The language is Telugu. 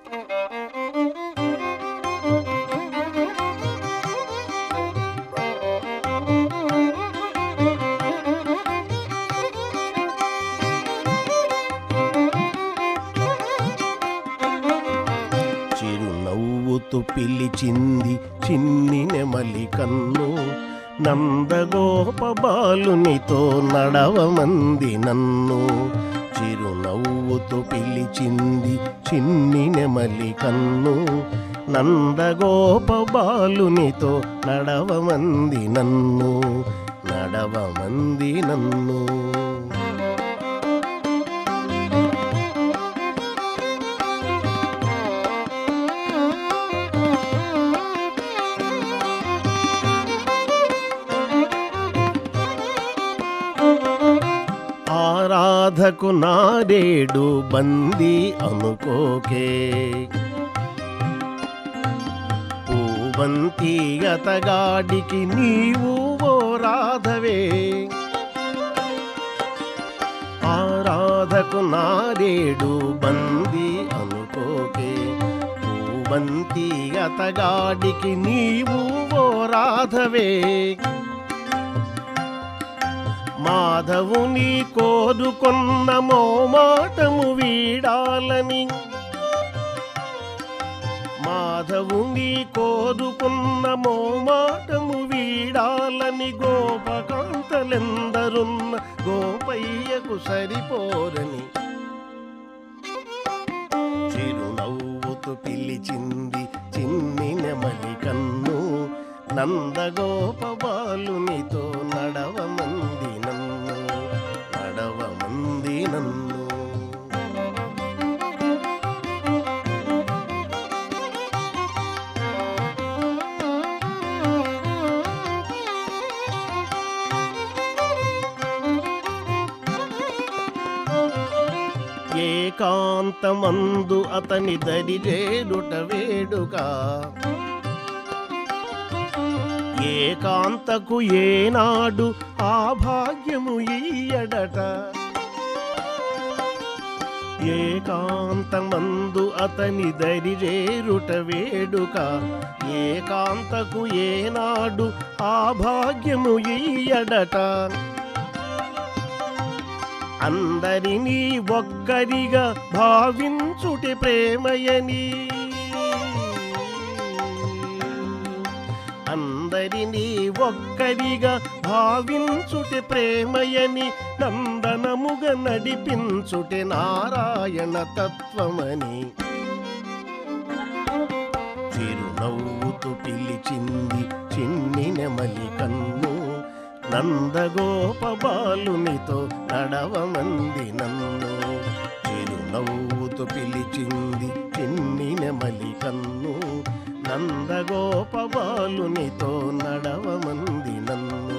చిరునవ్వుతూ పిలిచింది చిన్ని నెమలి కన్ను, నందగోప బాలునితో నడవమంది నన్ను. చిరునవ్వుతూ పిలిచింది చిన్ని నెమలి కన్ను, నందగోప బాలునితో నడవమంది నన్ను, నడవమంది నన్ను. ఆరాధకు నారేడు బందీ అనుకోకే, పూవంతి అతగాడికి నీవు ఓ రాధవే. ఆరాధకు నారేడు బందీ అనుకోకే, పూవంతి అతగాడికి నీవు ఓ రాధవే. మాధవుని కోరుకొన్న మోమాటము వీడాలని, మాధవుని కోరుకున్న మోమాటము వీడాలని, గోపకాంతలెందరున్న గోపయ్యకు సరిపోరని. చిరునవ్వుతూ పిలిచింది చిన్ని నెమలి కన్ను, నందగోప బాలునితో నడవమంది నన్ను, నడవమంది నన్ను. ఏకాంతమందు అతని దరిజేరుట వేడుక, ఏకాంతకు ఏనాడు ఆ భాగ్యము ఇయ్యడట. ఏకాంతమందు అతని దరిజేరుట వేడుక, ఏకాంతకు ఏనాడు ఆ భాగ్యము ఇయ్యడట. అందరినీ ఒక్కరిగా భావించుటి ప్రేమయని, అందరినీ ఒక్కరిగా భావించుటి ప్రేమయని, నందనముగ నడిపించుటి నారాయణ తత్వమని. చిరునవ్వుతూ పిలిచింది చిన్ని నెమలి కన్ను, నందగోప బాలునితో నడవమంది నన్ను. చిరునవ్వుతూ పిలిచింది చిన్ని నెమలి కన్ను, నందగోప బాలునితో నడవమంది నన్ను.